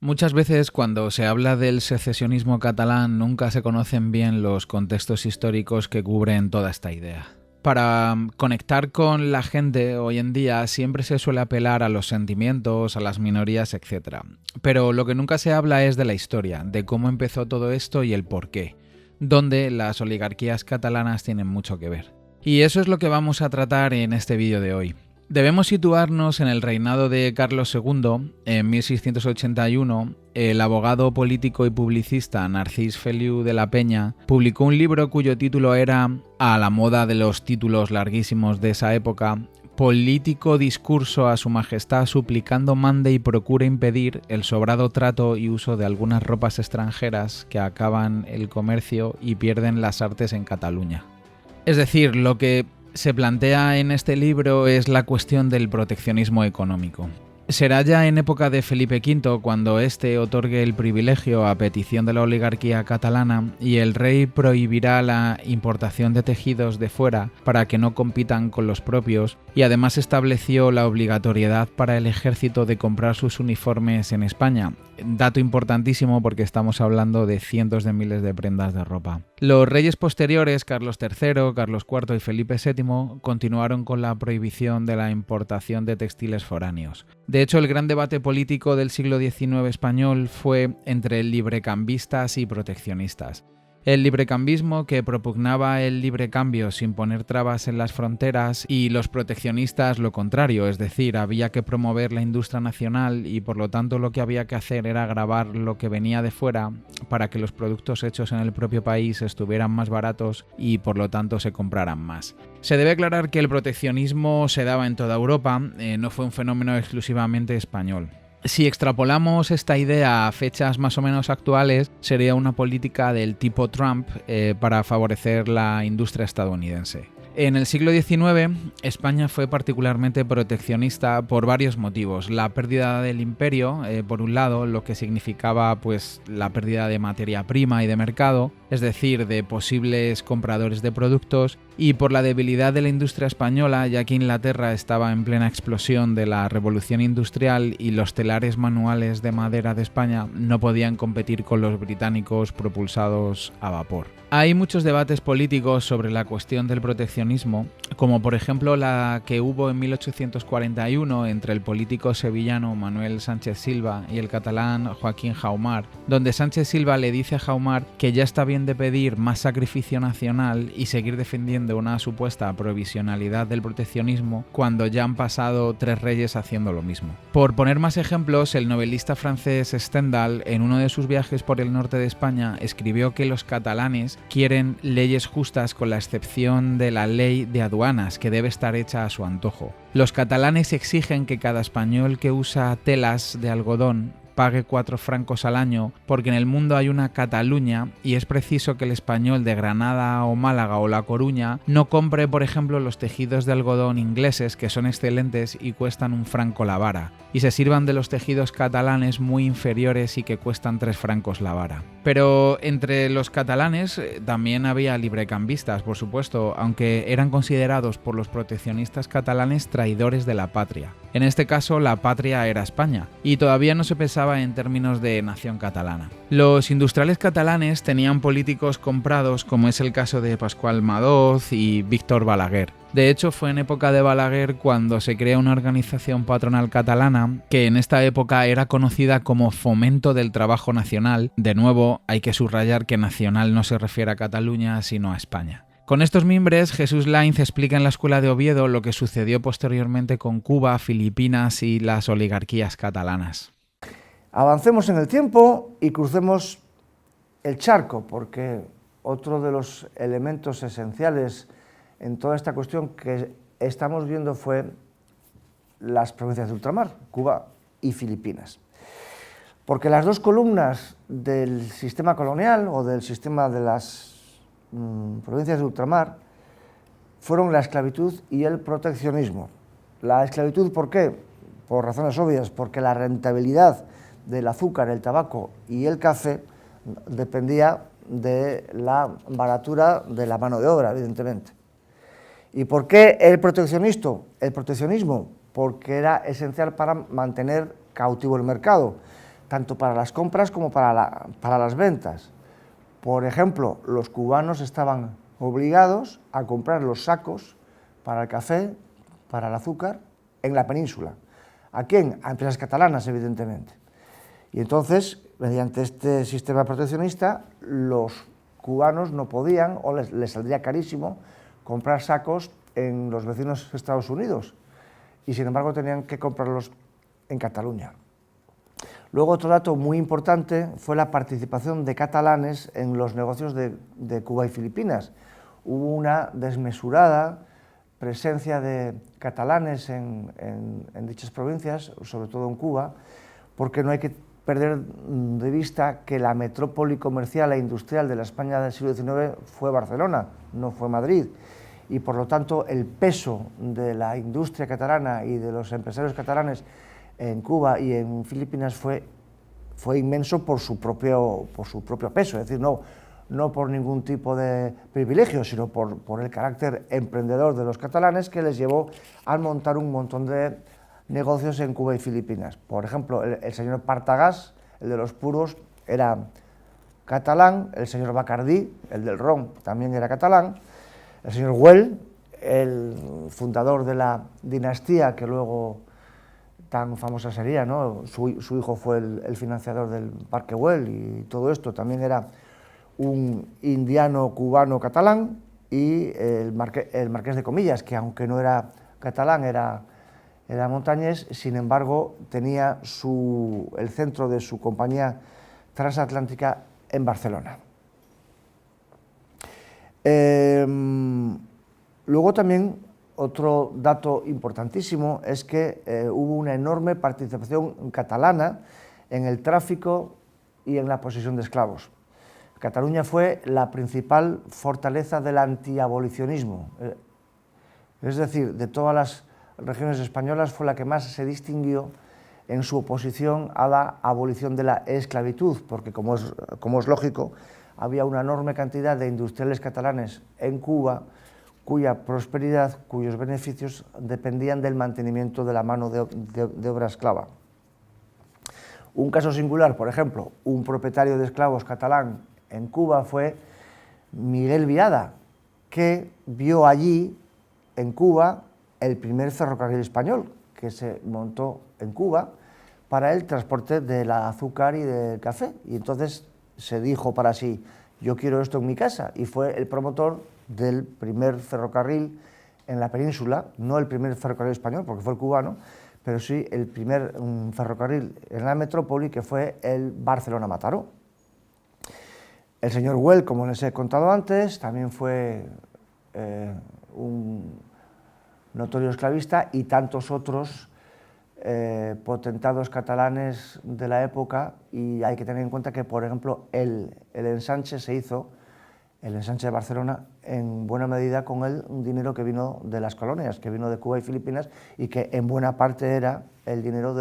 Muchas veces cuando se habla del secesionismo catalán nunca se conocen bien los contextos históricos que cubren toda esta idea. Para conectar con la gente hoy en día siempre se suele apelar a los sentimientos, a las minorías, etc. Pero lo que nunca se habla es de la historia, de cómo empezó todo esto y el porqué, donde las oligarquías catalanas tienen mucho que ver. Y eso es lo que vamos a tratar en este vídeo de hoy. Debemos situarnos en el reinado de Carlos II. En 1681, el abogado político y publicista Narcís Feliu de la Peña publicó un libro cuyo título era, a la moda de los títulos larguísimos de esa época, Político discurso a su majestad suplicando mande y procure impedir el sobrado trato y uso de algunas ropas extranjeras que acaban el comercio y pierden las artes en Cataluña. Es decir, lo que se plantea en este libro es la cuestión del proteccionismo económico. Será ya en época de Felipe V cuando éste otorgue el privilegio a petición de la oligarquía catalana y el rey prohibirá la importación de tejidos de fuera para que no compitan con los propios, y además estableció la obligatoriedad para el ejército de comprar sus uniformes en España. Dato importantísimo porque estamos hablando de cientos de miles de prendas de ropa. Los reyes posteriores, Carlos III, Carlos IV y Felipe VII, continuaron con la prohibición de la importación de textiles foráneos. De hecho, el gran debate político del siglo XIX español fue entre librecambistas y proteccionistas. El librecambismo, que propugnaba el libre cambio sin poner trabas en las fronteras, y los proteccionistas lo contrario, es decir, había que promover la industria nacional y por lo tanto lo que había que hacer era gravar lo que venía de fuera para que los productos hechos en el propio país estuvieran más baratos y por lo tanto se compraran más. Se debe aclarar que el proteccionismo se daba en toda Europa, no fue un fenómeno exclusivamente español. Si extrapolamos esta idea a fechas más o menos actuales, sería una política del tipo Trump para favorecer la industria estadounidense. En el siglo XIX, España fue particularmente proteccionista por varios motivos. La pérdida del imperio, por un lado, lo que significaba pues la pérdida de materia prima y de mercado, es decir, de posibles compradores de productos, y por la debilidad de la industria española, ya que Inglaterra estaba en plena explosión de la revolución industrial y los telares manuales de madera de España no podían competir con los británicos propulsados a vapor. Hay muchos debates políticos sobre la cuestión del proteccionismo, como por ejemplo la que hubo en 1841 entre el político sevillano Manuel Sánchez Silva y el catalán Joaquín Jaumar, donde Sánchez Silva le dice a Jaumar que ya está bien de pedir más sacrificio nacional y seguir defendiendo una supuesta provisionalidad del proteccionismo cuando ya han pasado 3 reyes haciendo lo mismo. Por poner más ejemplos, el novelista francés Stendhal, en uno de sus viajes por el norte de España, escribió que los catalanes quieren leyes justas con la excepción de la ley de aduanas, que debe estar hecha a su antojo. Los catalanes exigen que cada español que usa telas de algodón pague 4 francos al año porque en el mundo hay una Cataluña y es preciso que el español de Granada o Málaga o La Coruña no compre, por ejemplo, los tejidos de algodón ingleses, que son excelentes y cuestan 1 franco la vara, y se sirvan de los tejidos catalanes muy inferiores y que cuestan 3 francos la vara. Pero entre los catalanes también había librecambistas, por supuesto, aunque eran considerados por los proteccionistas catalanes traidores de la patria. En este caso, la patria era España, y todavía no se pensaba en términos de nación catalana. Los industriales catalanes tenían políticos comprados, como es el caso de Pascual Madoz y Víctor Balaguer. De hecho, fue en época de Balaguer cuando se crea una organización patronal catalana que en esta época era conocida como Fomento del Trabajo Nacional. De nuevo, hay que subrayar que nacional no se refiere a Cataluña, sino a España. Con estos mimbres, Jesús Lainz explica en la Escuela de Oviedo lo que sucedió posteriormente con Cuba, Filipinas y las oligarquías catalanas. Avancemos en el tiempo y crucemos el charco, porque otro de los elementos esenciales en toda esta cuestión que estamos viendo fue las provincias de ultramar, Cuba y Filipinas. Porque las dos columnas del sistema colonial o del sistema de las provincias de ultramar fueron la esclavitud y el proteccionismo. La esclavitud, ¿por qué? Por razones obvias, porque la rentabilidad del azúcar, el tabaco y el café dependía de la baratura de la mano de obra, evidentemente. ¿Y por qué el proteccionismo? Porque era esencial para mantener cautivo el mercado, tanto para las compras como para las ventas. Por ejemplo, los cubanos estaban obligados a comprar los sacos para el café, para el azúcar, en la península. ¿A quién? A empresas catalanas, evidentemente. Y entonces, mediante este sistema proteccionista, los cubanos no podían, o les saldría carísimo, comprar sacos en los vecinos Estados Unidos, y sin embargo tenían que comprarlos en Cataluña. Luego, otro dato muy importante fue la participación de catalanes en los negocios de Cuba y Filipinas. Hubo una desmesurada presencia de catalanes en dichas provincias, sobre todo en Cuba, porque no hay que perder de vista que la metrópoli comercial e industrial de la España del siglo XIX fue Barcelona, no fue Madrid, y por lo tanto el peso de la industria catalana y de los empresarios catalanes en Cuba y en Filipinas fue inmenso por su propio peso, es decir, no por ningún tipo de privilegio, sino por el carácter emprendedor de los catalanes, que les llevó a montar un montón de negocios en Cuba y Filipinas. Por ejemplo, el señor Partagás, el de los puros, era catalán, el señor Bacardí, el del ron, también era catalán, el señor Güell, el fundador de la dinastía que luego tan famosa sería, ¿no? Su hijo fue el financiador del Parque Güell y todo esto, también era un indiano cubano catalán, y el marqués de Comillas, que aunque no era catalán, era montañés, sin embargo tenía el centro de su compañía transatlántica en Barcelona. Luego también otro dato importantísimo es que hubo una enorme participación catalana en el tráfico y en la posesión de esclavos. Cataluña fue la principal fortaleza del antiabolicionismo, es decir, de todas las regiones españolas fue la que más se distinguió en su oposición a la abolición de la esclavitud, porque como es lógico, había una enorme cantidad de industriales catalanes en Cuba cuya prosperidad, cuyos beneficios dependían del mantenimiento de la mano de obra esclava. Un caso singular, por ejemplo, un propietario de esclavos catalán en Cuba fue Miguel Viada, que vio allí, en Cuba, el primer ferrocarril español que se montó en Cuba para el transporte del azúcar y del café. Y entonces se dijo para sí, yo quiero esto en mi casa, y fue el promotor del primer ferrocarril en la península, no el primer ferrocarril español, porque fue el cubano, pero sí el primer ferrocarril en la metrópoli, que fue el Barcelona-Mataró. El señor Güell, como les he contado antes, también fue un notorio esclavista, y tantos otros potentados catalanes de la época, y hay que tener en cuenta que, por ejemplo, el ensanche se hizo, el ensanche de Barcelona, en buena medida con el dinero que vino de las colonias, que vino de Cuba y Filipinas, y que en buena parte era el dinero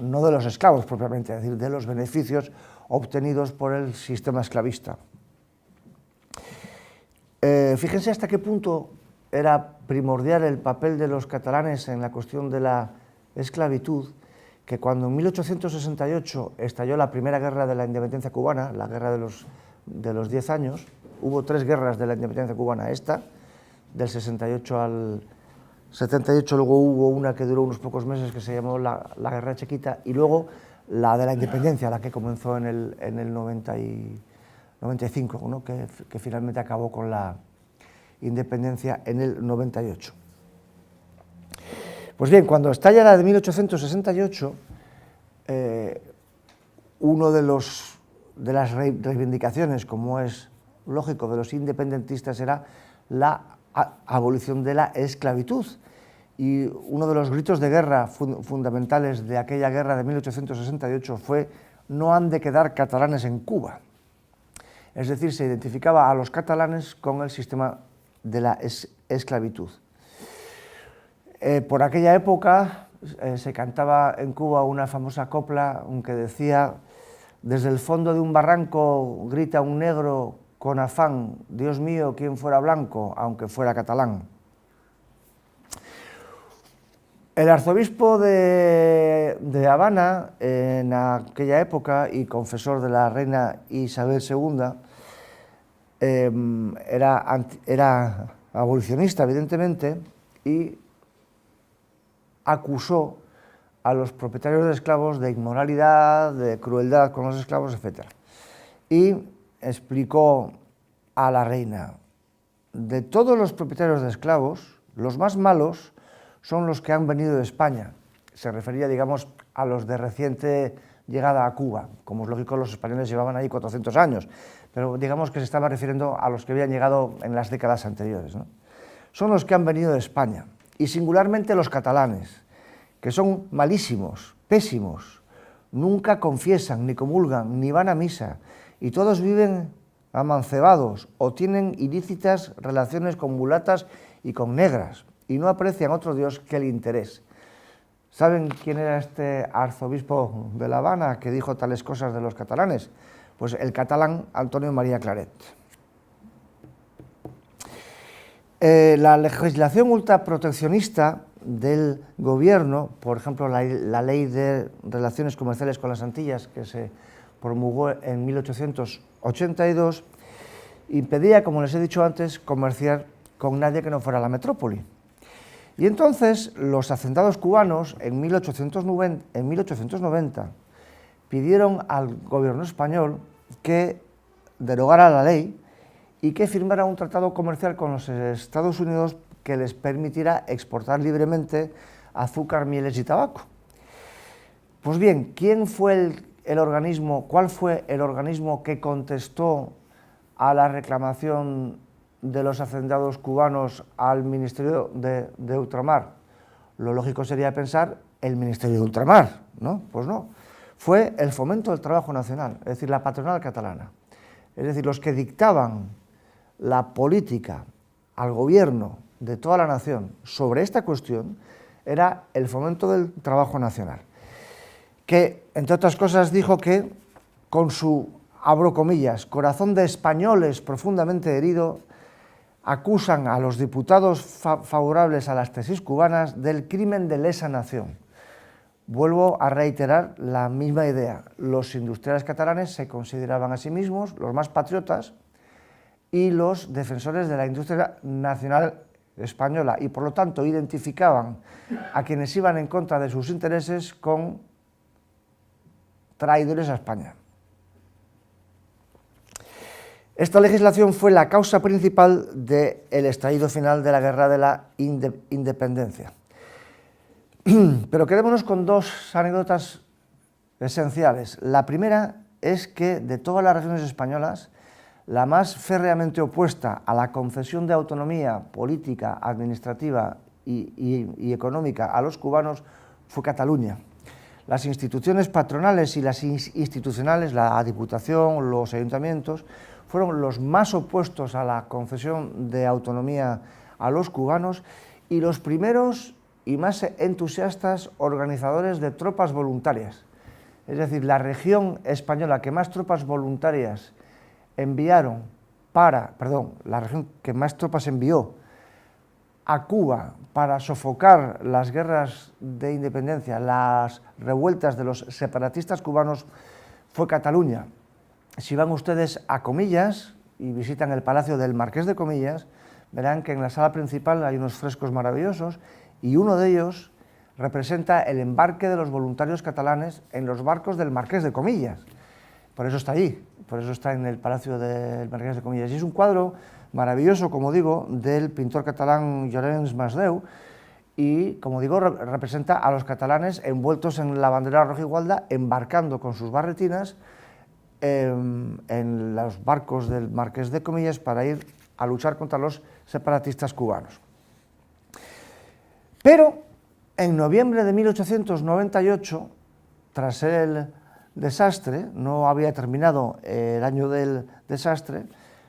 no de los esclavos propiamente, es decir, de los beneficios obtenidos por el sistema esclavista. Fíjense hasta qué punto era primordial el papel de los catalanes en la cuestión de la esclavitud, que cuando en 1868 estalló la primera guerra de la independencia cubana, la guerra de los 10 años, hubo 3 guerras de la independencia cubana, esta, del 68 al 78, luego hubo una que duró unos pocos meses que se llamó la Guerra Chiquita, y luego la de la independencia, la que comenzó en el 95, ¿no? que finalmente acabó con la independencia en el 98. Pues bien, cuando estalla la de 1868, uno de las reivindicaciones, como es lógico, de los independentistas era la abolición de la esclavitud. Y uno de los gritos de guerra fundamentales de aquella guerra de 1868 fue: no han de quedar catalanes en Cuba. Es decir, se identificaba a los catalanes con el sistema de la esclavitud. Por aquella época se cantaba en Cuba una famosa copla que decía: desde el fondo de un barranco grita un negro con afán, Dios mío, quien fuera blanco, aunque fuera catalán. El arzobispo de Habana, en aquella época, y confesor de la reina Isabel II, era abolicionista, evidentemente, y acusó a los propietarios de esclavos de inmoralidad, de crueldad con los esclavos, etc. Y explicó a la reina: de todos los propietarios de esclavos, los más malos son los que han venido de España. Se refería, digamos, a los de reciente llegada a Cuba. Como es lógico, los españoles llevaban ahí 400 años, pero digamos que se estaba refiriendo a los que habían llegado en las décadas anteriores, ¿no? Son los que han venido de España, y singularmente los catalanes, que son malísimos, pésimos, nunca confiesan, ni comulgan, ni van a misa, y todos viven amancebados o tienen ilícitas relaciones con mulatas y con negras, y no aprecian otro Dios que el interés. ¿Saben quién era este arzobispo de La Habana que dijo tales cosas de los catalanes? Pues el catalán Antonio María Claret. La legislación ultraproteccionista del gobierno, por ejemplo, la ley de relaciones comerciales con las Antillas, que se promulgó en 1882, impedía, como les he dicho antes, comerciar con nadie que no fuera la metrópoli. Y entonces los hacendados cubanos, en 1890, pidieron al gobierno español que derogara la ley y que firmara un tratado comercial con los Estados Unidos que les permitiera exportar libremente azúcar, mieles y tabaco. Pues bien, ¿cuál fue el organismo que contestó a la reclamación de los hacendados cubanos al Ministerio de Ultramar? Lo lógico sería pensar el Ministerio de Ultramar, ¿no? Pues no, fue el Fomento del Trabajo Nacional, es decir, la patronal catalana. Es decir, los que dictaban la política al gobierno de toda la nación sobre esta cuestión era el Fomento del Trabajo Nacional, que, entre otras cosas, dijo que con su, abro comillas, corazón de españoles profundamente herido, acusan a los diputados favorables a las tesis cubanas del crimen de lesa nación. Vuelvo a reiterar la misma idea. Los industriales catalanes se consideraban a sí mismos los más patriotas y los defensores de la industria nacional española, y por lo tanto identificaban a quienes iban en contra de sus intereses con traidores a España. Esta legislación fue la causa principal del estallido final de la Guerra de la Independencia. Pero quedémonos con dos anécdotas esenciales. La primera es que de todas las regiones españolas, la más férreamente opuesta a la concesión de autonomía política, administrativa y económica a los cubanos fue Cataluña. Las instituciones patronales y las institucionales, la Diputación, los ayuntamientos, fueron los más opuestos a la concesión de autonomía a los cubanos y los primeros y más entusiastas organizadores de tropas voluntarias. Es decir, la región española que más tropas voluntarias envió a Cuba para sofocar las guerras de independencia, las revueltas de los separatistas cubanos, fue Cataluña. Si van ustedes a Comillas y visitan el Palacio del Marqués de Comillas, verán que en la sala principal hay unos frescos maravillosos y uno de ellos representa el embarque de los voluntarios catalanes en los barcos del Marqués de Comillas. Por eso está allí, por eso está en el Palacio del Marqués de Comillas. Y es un cuadro maravilloso, como digo, del pintor catalán Llorenç Masdeu, y, como digo, representa a los catalanes envueltos en la bandera rojigualda, embarcando con sus barretinas en los barcos del Marqués de Comillas para ir a luchar contra los separatistas cubanos. Pero en noviembre de 1898, tras el desastre, no había terminado el año del desastre,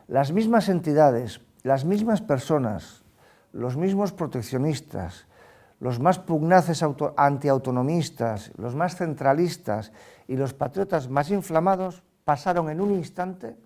las mismas entidades, las mismas personas, los mismos proteccionistas, los más pugnaces antiautonomistas, los más centralistas y los patriotas más inflamados pasaron en un instante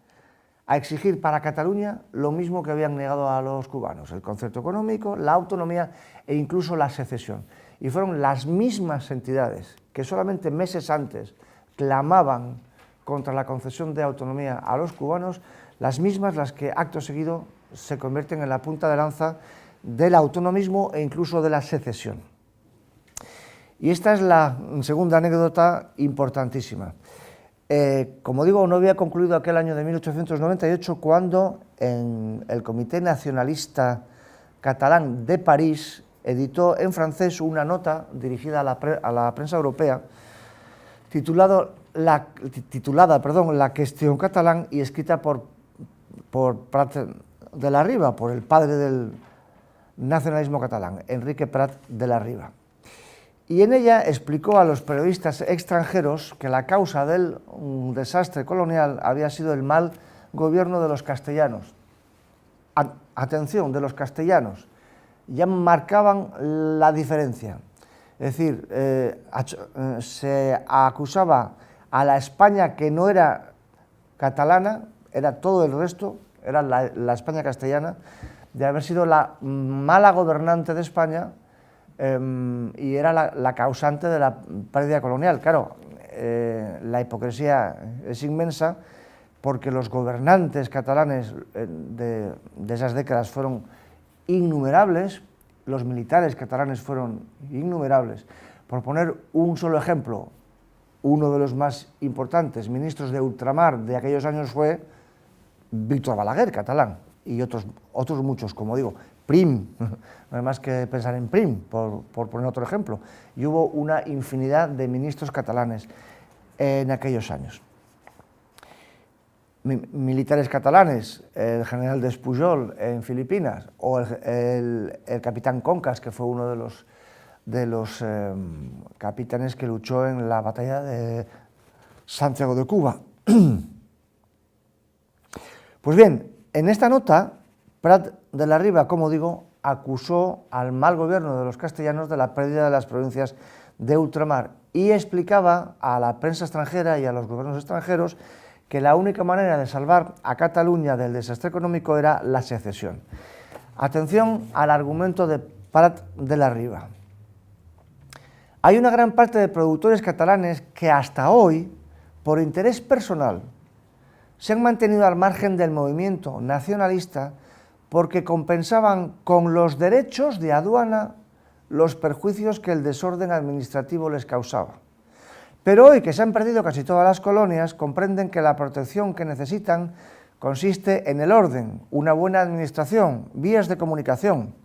a exigir para Cataluña lo mismo que habían negado a los cubanos: el concierto económico, la autonomía e incluso la secesión. y fueron las mismas entidades que solamente meses antes clamaban contra la concesión de autonomía a los cubanos, las mismas las que acto seguido se convierten en la punta de lanza del autonomismo e incluso de la secesión. Y esta es la segunda anécdota importantísima. Como digo, no había concluido aquel año de 1898 cuando en el Comité Nacionalista Catalán de París editó en francés una nota dirigida a la prensa europea titulada La Cuestión Catalán y escrita por Prat de la Riba, por el padre del nacionalismo catalán, Enrique Prat de la Riba. Y en ella explicó a los periodistas extranjeros que la causa del desastre colonial había sido el mal gobierno de los castellanos. Atención, de los castellanos. Ya marcaban la diferencia. Es decir, se acusaba a la España que no era catalana, era todo el resto, era la España castellana, de haber sido la mala gobernante de España y era la causante de la pérdida colonial. Claro, la hipocresía es inmensa porque los gobernantes catalanes de esas décadas fueron innumerables, los militares catalanes fueron innumerables. Por poner un solo ejemplo, uno de los más importantes ministros de ultramar de aquellos años fue Víctor Balaguer, catalán, y otros muchos, como digo, Prim, no hay más que pensar en Prim, por poner otro ejemplo, y hubo una infinidad de ministros catalanes en aquellos años. Militares catalanes, el general Despujol en Filipinas, o el capitán Concas, que fue uno de los capitanes que luchó en la batalla de Santiago de Cuba. Pues bien, en esta nota, Prat de la Riba, como digo, acusó al mal gobierno de los castellanos de la pérdida de las provincias de ultramar y explicaba a la prensa extranjera y a los gobiernos extranjeros que la única manera de salvar a Cataluña del desastre económico era la secesión. Atención al argumento de Prat de la Riba. Hay una gran parte de productores catalanes que hasta hoy, por interés personal, se han mantenido al margen del movimiento nacionalista porque compensaban con los derechos de aduana los perjuicios que el desorden administrativo les causaba. Pero hoy que se han perdido casi todas las colonias, comprenden que la protección que necesitan consiste en el orden, una buena administración, vías de comunicación,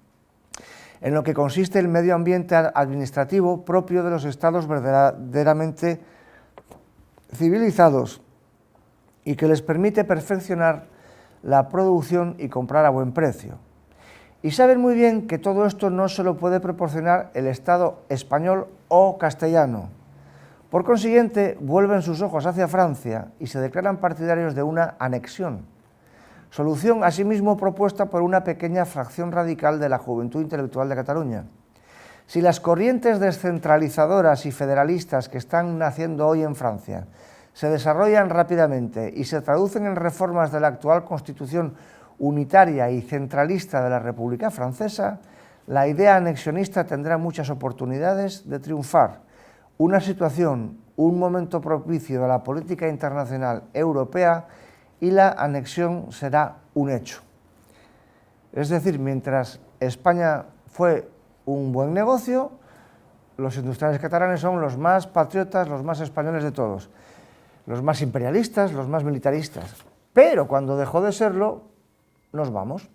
en lo que consiste el medio ambiente administrativo propio de los estados verdaderamente civilizados y que les permite perfeccionar la producción y comprar a buen precio. Y saben muy bien que todo esto no se lo puede proporcionar el Estado español o castellano. Por consiguiente, vuelven sus ojos hacia Francia y se declaran partidarios de una anexión, solución asimismo propuesta por una pequeña fracción radical de la juventud intelectual de Cataluña. Si las corrientes descentralizadoras y federalistas que están naciendo hoy en Francia se desarrollan rápidamente y se traducen en reformas de la actual Constitución unitaria y centralista de la República Francesa, la idea anexionista tendrá muchas oportunidades de triunfar. Una situación, un momento propicio de la política internacional europea y la anexión será un hecho. Es decir, mientras España fue un buen negocio, los industriales catalanes son los más patriotas, los más españoles de todos, los más imperialistas, los más militaristas. Pero cuando dejó de serlo, nos vamos.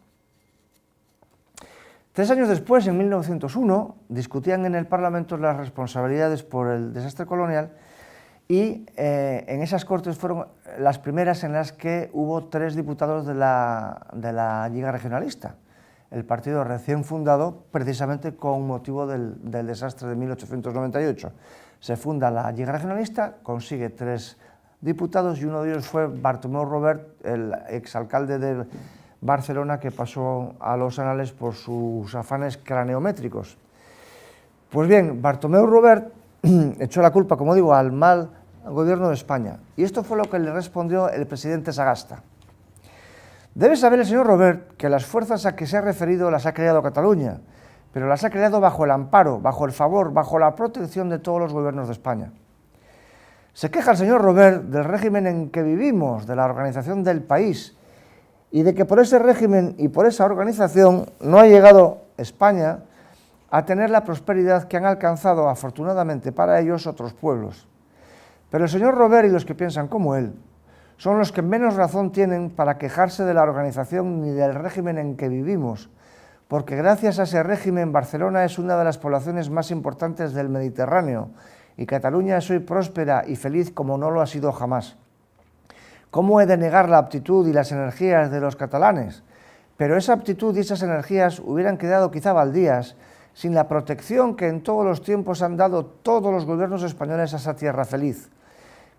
3 años después, en 1901, discutían en el Parlamento las responsabilidades por el desastre colonial y en esas Cortes fueron las primeras en las que hubo 3 diputados de la Lliga Regionalista, el partido recién fundado precisamente con motivo del desastre de 1898. Se funda la Lliga Regionalista, consigue 3 diputados y uno de ellos fue Bartomeu Robert, el exalcalde de Barcelona, que pasó a los anales por sus afanes craneométricos. Pues bien, Bartomeu Robert echó la culpa, como digo, al mal gobierno de España. Y esto fue lo que le respondió el presidente Sagasta. Debe saber el señor Robert que las fuerzas a que se ha referido las ha creado Cataluña, pero las ha creado bajo el amparo, bajo el favor, bajo la protección de todos los gobiernos de España. Se queja el señor Robert del régimen en que vivimos, de la organización del país, y de que por ese régimen y por esa organización no ha llegado España a tener la prosperidad que han alcanzado, afortunadamente para ellos, otros pueblos. Pero el señor Robert y los que piensan como él son los que menos razón tienen para quejarse de la organización ni del régimen en que vivimos, porque gracias a ese régimen Barcelona es una de las poblaciones más importantes del Mediterráneo y Cataluña es hoy próspera y feliz como no lo ha sido jamás. ¿Cómo he de negar la aptitud y las energías de los catalanes? Pero esa aptitud y esas energías hubieran quedado quizá baldías sin la protección que en todos los tiempos han dado todos los gobiernos españoles a esa tierra feliz.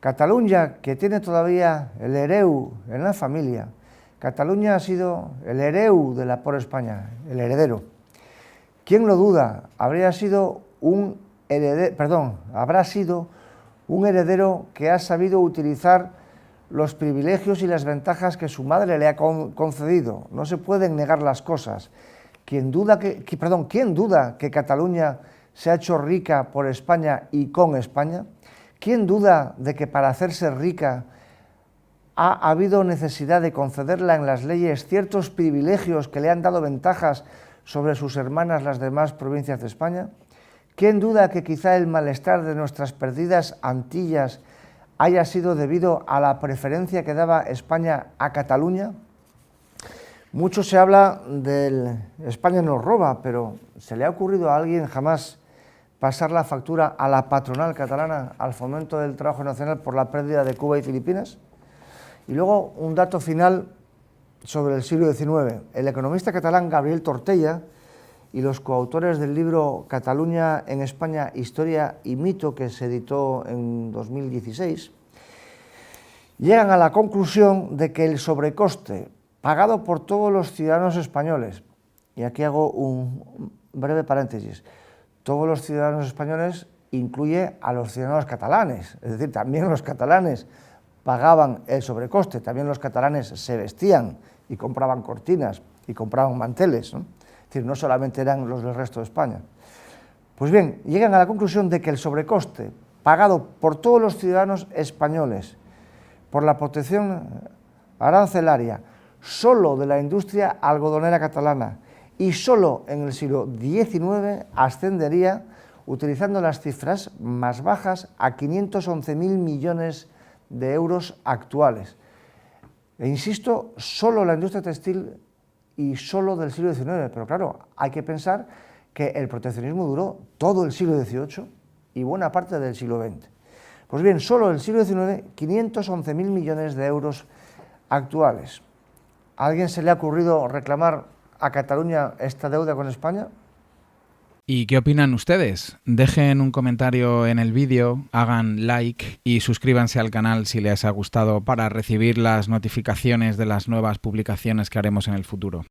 Cataluña, que tiene todavía el hereu en la familia, Cataluña ha sido el hereu de la por España, el heredero. ¿Quién lo duda? Habrá sido un heredero que ha sabido utilizar los privilegios y las ventajas que su madre le ha concedido. No se pueden negar las cosas. ¿Quién duda que Cataluña se ha hecho rica por España y con España? ¿Quién duda de que para hacerse rica ha habido necesidad de concederla en las leyes ciertos privilegios que le han dado ventajas sobre sus hermanas las demás provincias de España? ¿Quién duda que quizá el malestar de nuestras perdidas Antillas haya sido debido a la preferencia que daba España a Cataluña? Mucho se habla del España nos roba, pero ¿se le ha ocurrido a alguien jamás pasar la factura a la patronal catalana, al Fomento del Trabajo Nacional por la pérdida de Cuba y Filipinas? Y luego un dato final sobre el siglo XIX. El economista catalán Gabriel Tortella y los coautores del libro Cataluña en España, Historia y Mito, que se editó en 2016, llegan a la conclusión de que el sobrecoste pagado por todos los ciudadanos españoles, y aquí hago un breve paréntesis, todos los ciudadanos españoles incluye a los ciudadanos catalanes, es decir, también los catalanes pagaban el sobrecoste, también los catalanes se vestían y compraban cortinas y compraban manteles, ¿no? Es decir, no solamente eran los del resto de España. Pues bien, llegan a la conclusión de que el sobrecoste pagado por todos los ciudadanos españoles por la protección arancelaria solo de la industria algodonera catalana y solo en el siglo XIX ascendería, utilizando las cifras más bajas, a 511.000 millones de euros actuales. E insisto, solo la industria textil y solo del siglo XIX, pero claro, hay que pensar que el proteccionismo duró todo el siglo XVIII y buena parte del siglo XX. Pues bien, solo el siglo XIX, 511.000 millones de euros actuales. ¿A alguien se le ha ocurrido reclamar a Cataluña esta deuda con España? ¿Y qué opinan ustedes? Dejen un comentario en el vídeo, hagan like y suscríbanse al canal si les ha gustado para recibir las notificaciones de las nuevas publicaciones que haremos en el futuro.